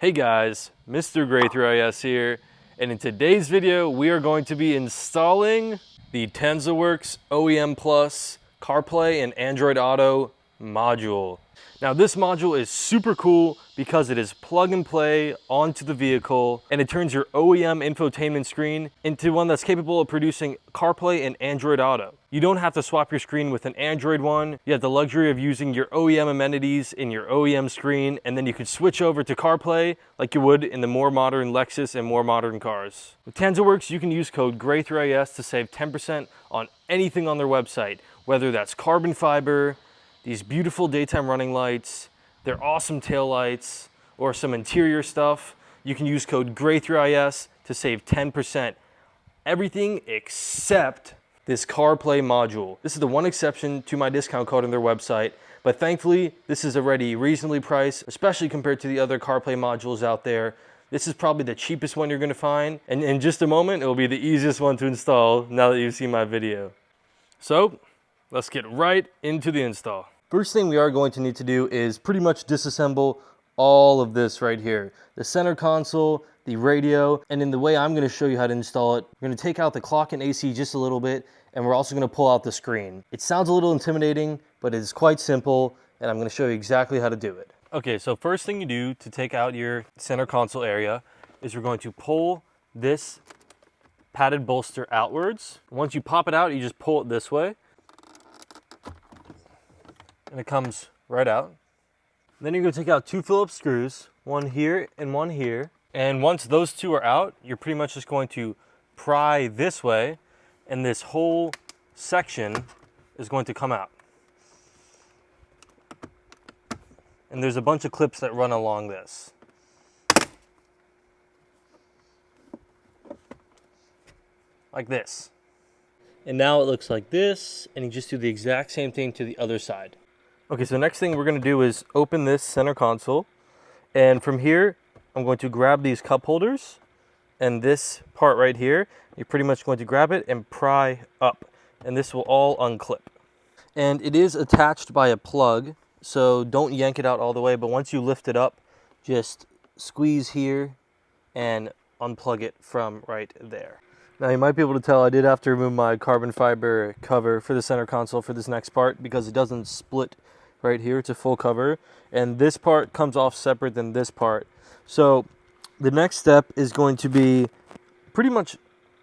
Hey guys, Mr. Gray3IS here, and in today's video we are going to be installing the TensorWorks OEM Plus CarPlay and Android Auto module. Now this module is super cool because it is plug and play onto the vehicle, and it turns your OEM infotainment screen into one that's capable of producing CarPlay and Android Auto. You don't have to swap your screen with an Android one. You have the luxury of using your OEM amenities in your OEM screen, and then you can switch over to CarPlay like you would in the more modern Lexus and more modern cars. With TensorWorks, you can use code GRAY3IS to save 10% on anything on their website, whether that's carbon fiber, these beautiful daytime running lights, their awesome taillights, or some interior stuff. You can use code GRAY3IS to save 10%. Everything except this CarPlay module. This is the one exception to my discount code on their website, but thankfully this is already reasonably priced, especially compared to the other CarPlay modules out there. This is probably the cheapest one you're gonna find, and in just a moment, it will be the easiest one to install now that you've seen my video. So, let's get right into the install. First thing we are going to need to do is pretty much disassemble all of this right here. The center console, the radio, and in the way I'm going to show you how to install it, we're going to take out the clock and AC just a little bit, and we're also going to pull out the screen. It sounds a little intimidating, but it's quite simple, and I'm going to show you exactly how to do it. Okay, so first thing you do to take out your center console area is we're going to pull this padded bolster outwards. Once you pop it out, you just pull it this way, and it comes right out. Then you're going to take out two Phillips screws, one here and one here. And once those two are out, you're pretty much just going to pry this way, and this whole section is going to come out. And there's a bunch of clips that run along this. Like this. And now it looks like this, and you just do the exact same thing to the other side. Okay, so next thing we're going to do is open this center console, and from here I'm going to grab these cup holders and this part right here. You're pretty much going to grab it and pry up, and this will all unclip. And it is attached by a plug, so don't yank it out all the way, but once you lift it up, just squeeze here and unplug it from right there. Now you might be able to tell I did have to remove my carbon fiber cover for the center console for this next part because it doesn't split right here. It's a full cover, and this part comes off separate than this part. So the next step is going to be pretty much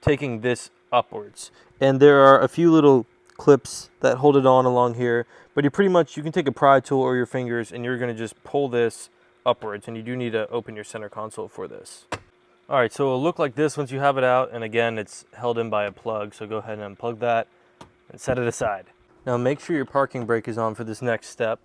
taking this upwards, and there are a few little clips that hold it on along here, but you can take a pry tool or your fingers and you're going to just pull this upwards, and you do need to open your center console for this. Alright, so it'll look like this once you have it out, and again it's held in by a plug, so go ahead and unplug that and set it aside. Now make sure your parking brake is on for this next step,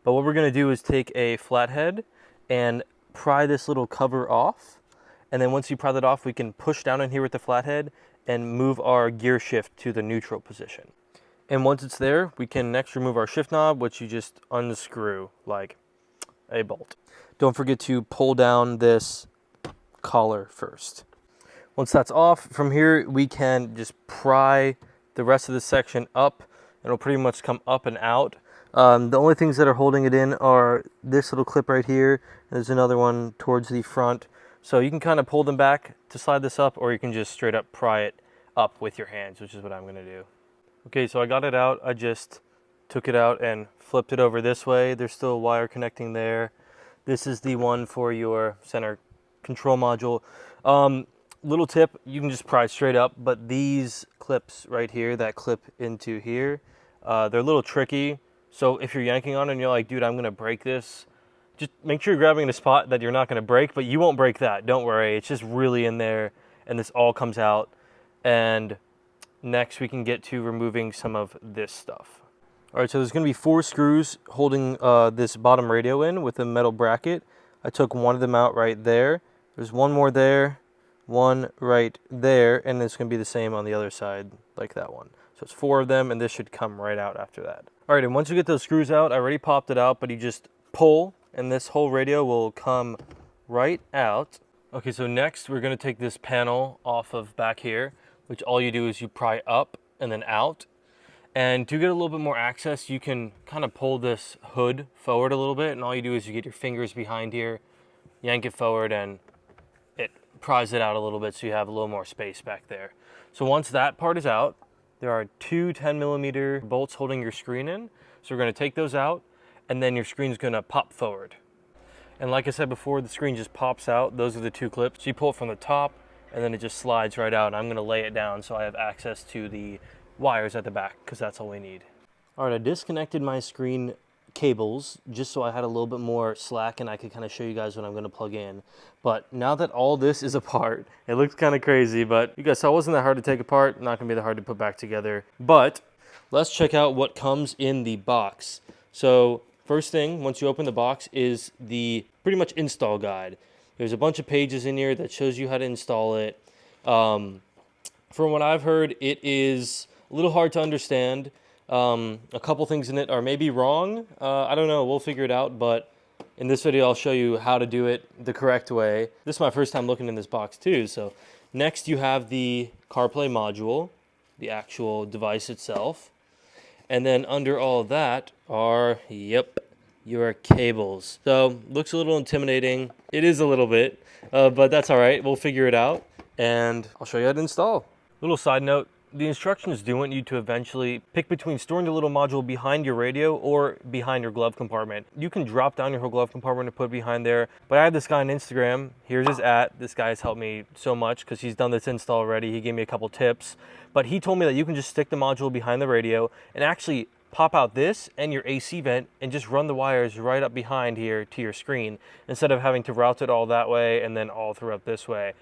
but what we're going to do is take a flathead and pry this little cover off, and then once you pry that off, we can push down in here with the flathead and move our gear shift to the neutral position. And once it's there, we can next remove our shift knob, which you just unscrew like a bolt. Don't forget to pull down this collar first. Once that's off, from here we can just pry the rest of this section up. It'll pretty much come up and out. The only things that are holding it in are this little clip right here. There's another one towards the front. So you can kind of pull them back to slide this up, or you can just straight up pry it up with your hands, which is what I'm going to do. Okay, so I got it out. I just took it out and flipped it over this way. There's still a wire connecting there. This is the one for your center control module. Little tip, you can just pry straight up, but these clips right here that clip into here, they're a little tricky. So if you're yanking on it and you're like, dude, I'm gonna break this, just make sure you're grabbing in a spot that you're not gonna break, but you won't break that, don't worry. It's just really in there, and this all comes out. And next we can get to removing some of this stuff. All right, so there's gonna be 4 screws holding this bottom radio in with a metal bracket. I took one of them out right there. There's one more there, one right there, and it's going to be the same on the other side like that one. So it's 4 of them, and this should come right out after that. All right, and once you get those screws out, I already popped it out, but you just pull, and this whole radio will come right out. Okay, so next we're going to take this panel off of back here, which all you do is you pry up and then out. And to get a little bit more access, you can kind of pull this hood forward a little bit, and all you do is you get your fingers behind here, yank it forward and it pries it out a little bit so you have a little more space back there. So once that part is out, there are two 10mm bolts holding your screen in. So we're going to take those out, and then your screen's going to pop forward. And like I said before, the screen just pops out. Those are the two clips. So you pull it from the top, and then it just slides right out. And I'm going to lay it down so I have access to the wires at the back, because that's all we need. All right, I disconnected my screen cables just so I had a little bit more slack and I could kind of show you guys what I'm going to plug in. But now that all this is apart, it looks kind of crazy, but you guys saw it wasn't that hard to take apart, not going to be that hard to put back together. But let's check out what comes in the box. So first thing, once you open the box, is the pretty much install guide. There's a bunch of pages in here that shows you how to install it. From what I've heard, it is a little hard to understand. A couple things in it are maybe wrong. I don't know, we'll figure it out, but in this video I'll show you how to do it the correct way. This is my first time looking in this box too. So next you have the Carplay module, the actual device itself. And then under all of that are, yep, your cables. So looks a little intimidating. It is a little bit, but that's all right. We'll figure it out and I'll show you how to install. Little side note. The instructions do want you to eventually pick between storing the little module behind your radio or behind your glove compartment. You can drop down your whole glove compartment and put it behind there, but I had this guy on Instagram. Here's his @ This guy has helped me so much because he's done this install already. He gave me a couple tips, but he told me that you can just stick the module behind the radio and actually pop out this and your AC vent and just run the wires right up behind here to your screen instead of having to route it all that way and then all throughout this way.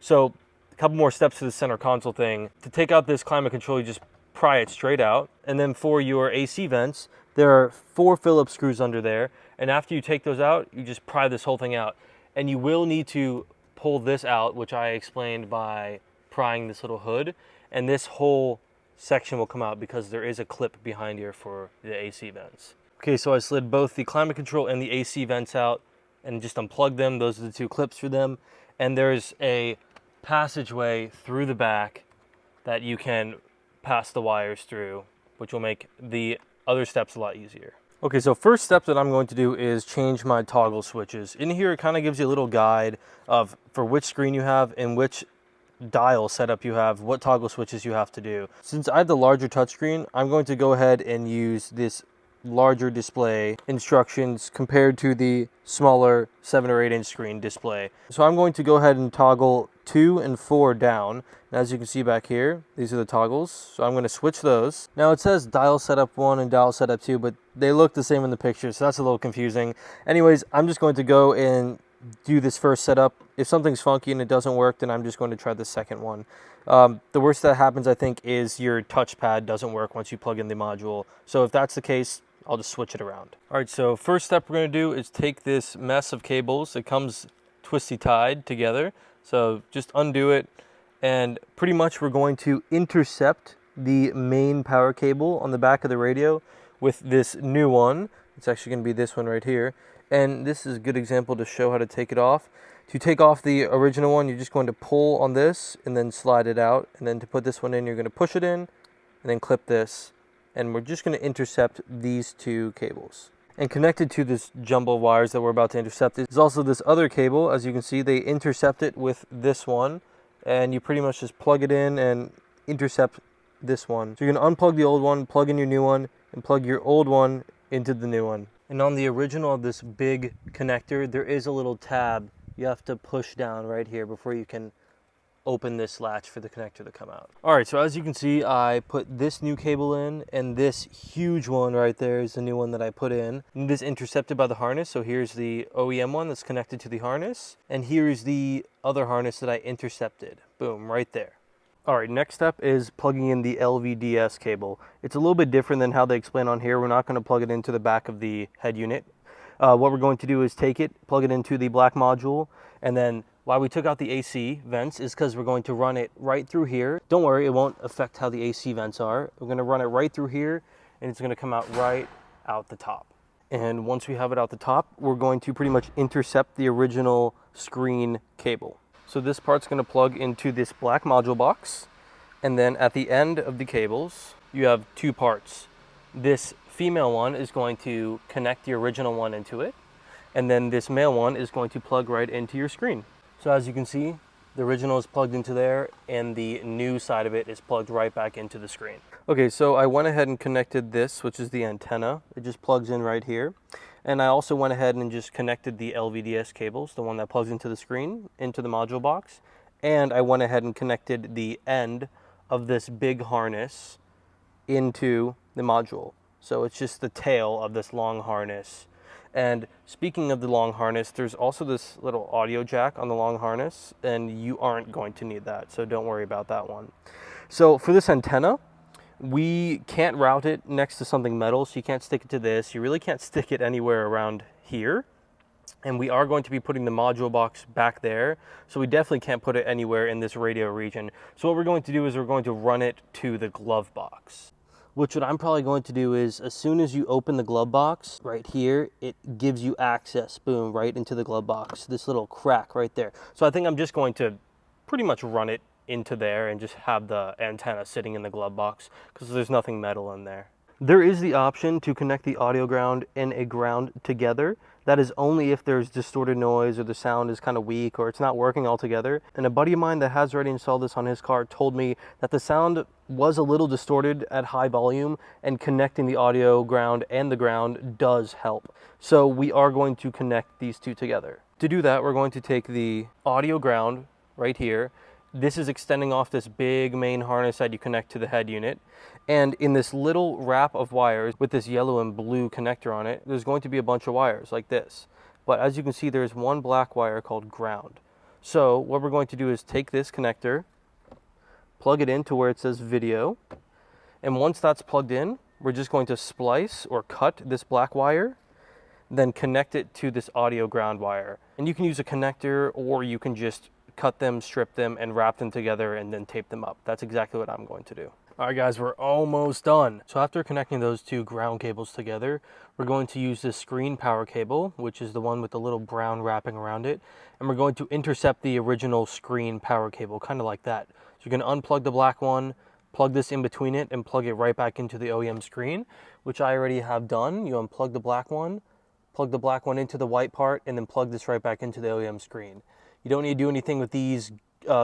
So a couple more steps to the center console thing. To take out this climate control, you just pry it straight out. And then for your AC vents, there are 4 Phillips screws under there. And after you take those out, you just pry this whole thing out. And you will need to pull this out, which I explained by prying this little hood. And this whole section will come out because there is a clip behind here for the AC vents. Okay, so I slid both the climate control and the AC vents out and just unplugged them. Those are the 2 clips for them. And there's a passageway through the back that you can pass the wires through, which will make the other steps a lot easier. Okay, so first step that I'm going to do is change my toggle switches. In here, it kind of gives you a little guide of for which screen you have and which dial setup you have, what toggle switches you have to do. Since I have the larger touchscreen, I'm going to go ahead and use this larger display instructions compared to the smaller 7 or 8 inch screen display. So I'm going to go ahead and toggle 2 and 4 down. And as you can see back here, these are the toggles. So I'm going to switch those. Now it says dial setup 1 and dial setup 2, but they look the same in the picture, so that's a little confusing. Anyways, I'm just going to go and do this first setup. If something's funky and it doesn't work, then I'm just going to try the second one. The worst that happens, I think, is your touchpad doesn't work once you plug in the module. So if that's the case, I'll just switch it around. All right, so first step we're going to do is take this mess of cables. It comes twisty tied together. So just undo it, and pretty much we're going to intercept the main power cable on the back of the radio with this new one. It's actually going to be this one right here. And this is a good example to show how to take it off. To take off the original one, you're just going to pull on this and then slide it out. And then to put this one in, you're going to push it in and then clip this. And we're just going to intercept these 2 cables. And connected to this jumble of wires that we're about to intercept is also this other cable. As you can see, they intercept it with this one. And you pretty much just plug it in and intercept this one. So you're going to unplug the old one, plug in your new one, and plug your old one into the new one. And on the original of this big connector, there is a little tab you have to push down right here before you can open this latch for the connector to come out. All right, so as you can see, I put this new cable in, and this huge one right there is the new one that I put in. And it is intercepted by the harness, so here's the OEM one that's connected to the harness, and here's the other harness that I intercepted. Boom, right there. All right, next step is plugging in the LVDS cable. It's a little bit different than how they explain on here. We're not going to plug it into the back of the head unit. What we're going to do is take it, plug it into the black module, and then why we took out the AC vents is because we're going to run it right through here. Don't worry, it won't affect how the AC vents are. We're going to run it right through here, and it's going to come out right out the top. And once we have it out the top, we're going to pretty much intercept the original screen cable. So this part's going to plug into this black module box, and then at the end of the cables, you have 2 parts. This female one is going to connect the original one into it, and then this male one is going to plug right into your screen. So as you can see, the original is plugged into there, and the new side of it is plugged right back into the screen. Okay, so I went ahead and connected this, which is the antenna. It just plugs in right here. And I also went ahead and just connected the LVDS cables, the one that plugs into the screen, into the module box. And I went ahead and connected the end of this big harness into the module. So it's just the tail of this long harness. And speaking of the long harness, there's also this little audio jack on the long harness, and you aren't going to need that, so don't worry about that one. So for this antenna, we can't route it next to something metal, so you can't stick it to this. You really can't stick it anywhere around here. And we are going to be putting the module box back there, so we definitely can't put it anywhere in this radio region. So what we're going to do is we're going to run it to the glove box. Which what I'm probably going to do is, as soon as you open the glove box right here, it gives you access, boom, right into the glove box. This little crack right there. So I think I'm just going to pretty much run it into there and just have the antenna sitting in the glove box because there's nothing metal in there. There is the option to connect the audio ground and a ground together. That is only if there's distorted noise or the sound is kind of weak or it's not working altogether. And a buddy of mine that has already installed this on his car told me that the sound was a little distorted at high volume, and connecting the audio ground and the ground does help. So we are going to connect these two together. To do that, we're going to take the audio ground right here. This is extending off this big main harness that you connect to the head unit. And in this little wrap of wires with this yellow and blue connector on it, there's going to be a bunch of wires like this. But as you can see, there's one black wire called ground. So what we're going to do is take this connector, plug it into where it says video. And once that's plugged in, we're just going to splice or cut this black wire, then connect it to this audio ground wire. And you can use a connector, or you can just cut them, strip them, and wrap them together and then tape them up. That's exactly what I'm going to do. All right, guys, we're almost done. So after connecting those two ground cables together, we're going to use this screen power cable, which is the one with the little brown wrapping around it. And we're going to intercept the original screen power cable, kind of like that. So you're going to unplug the black one, plug this in between it, and plug it right back into the OEM screen, which I already have done. You unplug the black one, plug the black one into the white part, and then plug this right back into the OEM screen. You don't need to do anything with these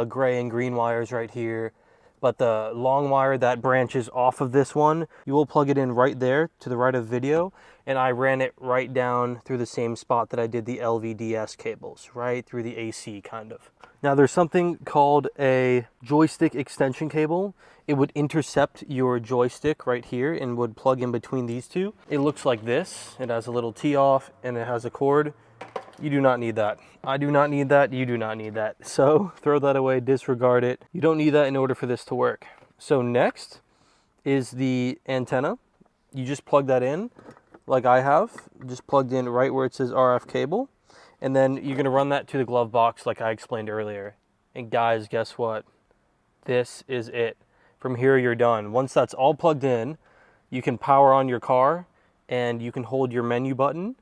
gray and green wires right here, but the long wire that branches off of this one, you will plug it in right there to the right of the video, and I ran it right down through the same spot that I did the LVDS cables, right through the AC kind of. Now there's something called a joystick extension cable. It would intercept your joystick right here and would plug in between these two. It looks like this. It has a little tee off and it has a cord. You do not need that. I do not need that. You do not need that. So throw that away, disregard it. You don't need that in order for this to work. So next is the antenna. You just plug that in like I have. Just plugged in right where it says RF cable. And then you're going to run that to the glove box like I explained earlier. And guys, guess what? This is it. From here, you're done. Once that's all plugged in, you can power on your car and you can hold your menu button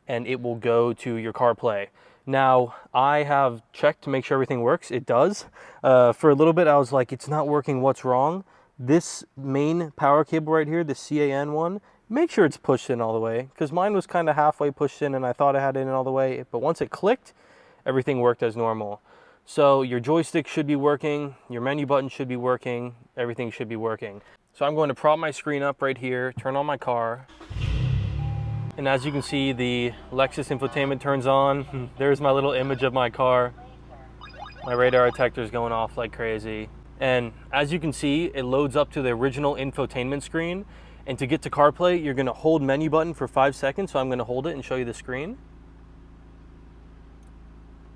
and it will go to your CarPlay. Now, I have checked to make sure everything works. It does. For a little bit, I was like, it's not working, what's wrong? This main power cable right here, the CAN one, make sure it's pushed in all the way, because mine was kind of halfway pushed in and I thought I had it in all the way, but once it clicked, everything worked as normal. So your joystick should be working, your menu button should be working, everything should be working. So I'm going to prop my screen up right here, turn on my car. And as you can see, the Lexus infotainment turns on. There's my little image of my car. My radar detector is going off like crazy. And as you can see, it loads up to the original infotainment screen. And to get to CarPlay, you're going to hold menu button for 5 seconds. So I'm going to hold it and show you the screen.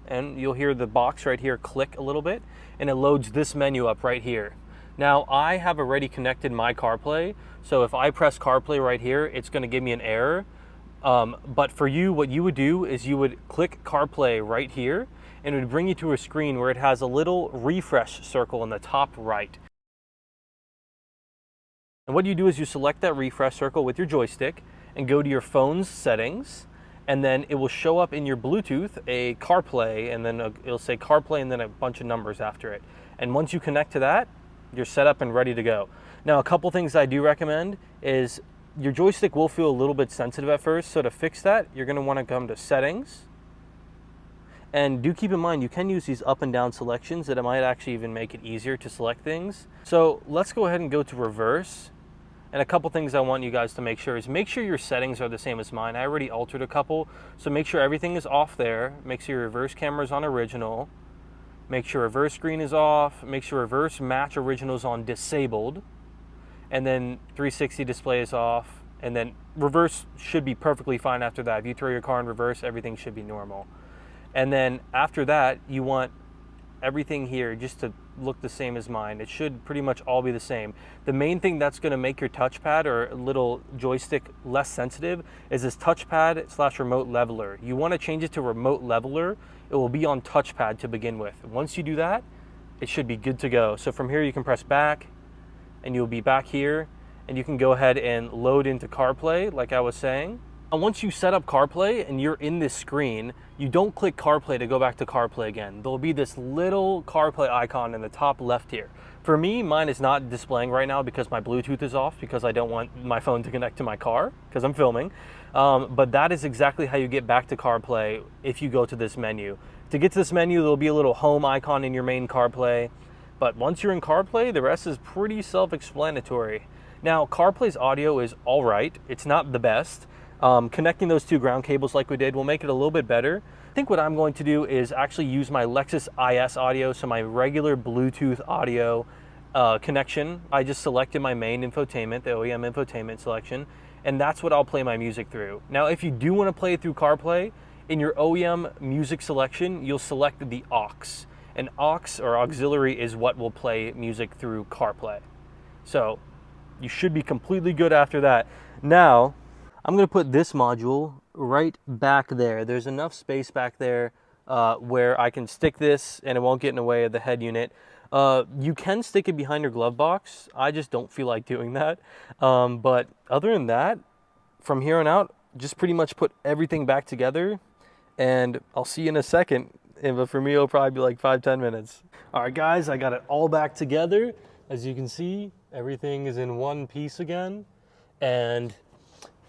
And you'll hear the box right here click a little bit. And it loads this menu up right here. Now, I have already connected my CarPlay. So if I press CarPlay right here, it's going to give me an error. But for you, what you would do is you would click CarPlay right here, and it would bring you to a screen where it has a little refresh circle in the top right. And what you do is you select that refresh circle with your joystick and go to your phone's settings, and then it will show up in your Bluetooth a CarPlay, and then it'll say CarPlay and then a bunch of numbers after it. And once you connect to that, you're set up and ready to go. Now, a couple things I do recommend is your joystick will feel a little bit sensitive at first. So to fix that, you're going to want to come to settings. And do keep in mind, you can use these up and down selections that it might actually even make it easier to select things. So let's go ahead and go to reverse. And a couple things I want you guys to make sure is make sure your settings are the same as mine. I already altered a couple. So make sure everything is off there. Make sure your reverse camera is on original. Make sure reverse screen is off. Make sure reverse match original is on disabled. And then 360 display is off. And then reverse should be perfectly fine after that. If you throw your car in reverse, everything should be normal. And then after that, you want everything here just to look the same as mine. It should pretty much all be the same. The main thing that's going to make your touchpad or little joystick less sensitive is this touchpad / remote leveler. You want to change it to remote leveler. It will be on touchpad to begin with. Once you do that, it should be good to go. So from here, you can press back and you'll be back here, and you can go ahead and load into CarPlay like I was saying. And once you set up CarPlay and you're in this screen, you don't click CarPlay to go back to CarPlay again. There'll be this little CarPlay icon in the top left here. For me, mine is not displaying right now because my Bluetooth is off, because I don't want my phone to connect to my car because I'm filming. But that is exactly how you get back to CarPlay if you go to this menu. To get to this menu, there'll be a little home icon in your main CarPlay. But once you're in CarPlay, the rest is pretty self-explanatory. Now, CarPlay's audio is all right. It's not the best. Connecting those two ground cables like we did will make it a little bit better. I think what I'm going to do is actually use my Lexus IS audio, so my regular Bluetooth audio connection. I just selected my main infotainment, the OEM infotainment selection, and that's what I'll play my music through. Now, if you do want to play it through CarPlay, in your OEM music selection, you'll select the aux. And aux, or auxiliary, is what will play music through CarPlay. So you should be completely good after that. Now, I'm going to put this module right back there. There's enough space back there where I can stick this and it won't get in the way of the head unit. You can stick it behind your glove box. I just don't feel like doing that. But other than that, from here on out, just pretty much put everything back together, and I'll see you in a second. But for me, it'll probably be like 5-10 minutes. All right, guys, I got it all back together. As you can see, everything is in one piece again. And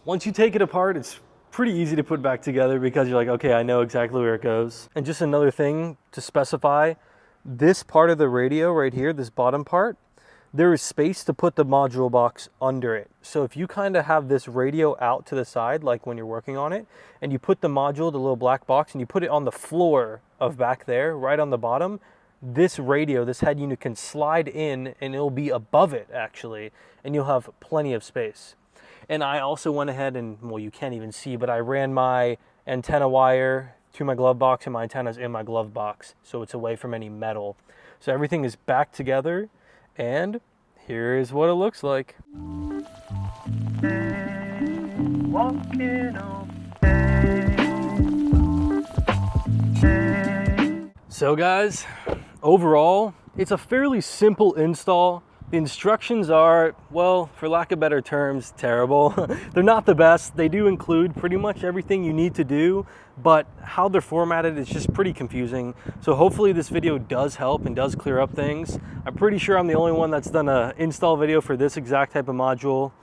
once you take it apart, it's pretty easy to put back together because you're like, okay, I know exactly where it goes. And just another thing to specify, this part of the radio right here, this bottom part, there is space to put the module box under it. So if you kind of have this radio out to the side, like when you're working on it, and you put the module, the little black box, and you put it on the floor of back there, right on the bottom, this radio, this head unit can slide in and it'll be above it actually, and you'll have plenty of space. And I also went ahead and, well, you can't even see, but I ran my antenna wire to my glove box, and my antenna's in my glove box, so it's away from any metal. So everything is back together, and here's what it looks like. So guys, overall, it's a fairly simple install. The instructions are, well, for lack of better terms, terrible. They're not the best. They do include pretty much everything you need to do, but how they're formatted is just pretty confusing. So hopefully this video does help and does clear up things. I'm pretty sure I'm the only one that's done an install video for this exact type of module.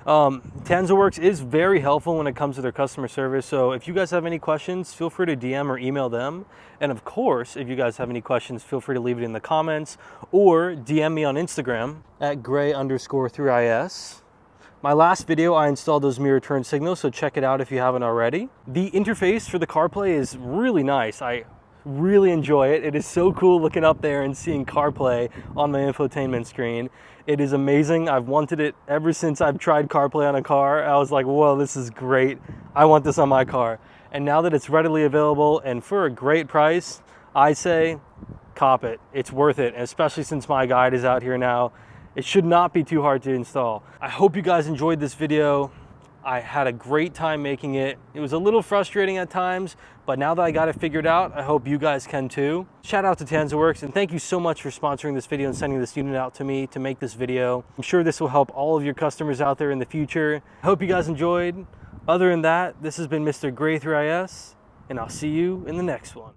TanzaWorks is very helpful when it comes to their customer service, so if you guys have any questions, feel free to DM or email them. And of course, if you guys have any questions, feel free to leave it in the comments or DM me on Instagram at gray_3is. My last video, I installed those mirror turn signals, so check it out if you haven't already. The interface for the CarPlay is really nice. I really enjoy it. It is so cool looking up there and seeing CarPlay on my infotainment screen. It is amazing. I've wanted it ever since I've tried CarPlay on a car. I was like, whoa, this is great. I want this on my car. And now that it's readily available and for a great price, I say cop it. It's worth it, especially since my guide is out here now. It should not be too hard to install. I hope you guys enjoyed this video. I had a great time making it. It was a little frustrating at times, but now that I got it figured out, I hope you guys can too. Shout out to TanzaWorks, and thank you so much for sponsoring this video and sending this unit out to me to make this video. I'm sure this will help all of your customers out there in the future. I hope you guys enjoyed. Other than that, this has been Mr. Gray3is, and I'll see you in the next one.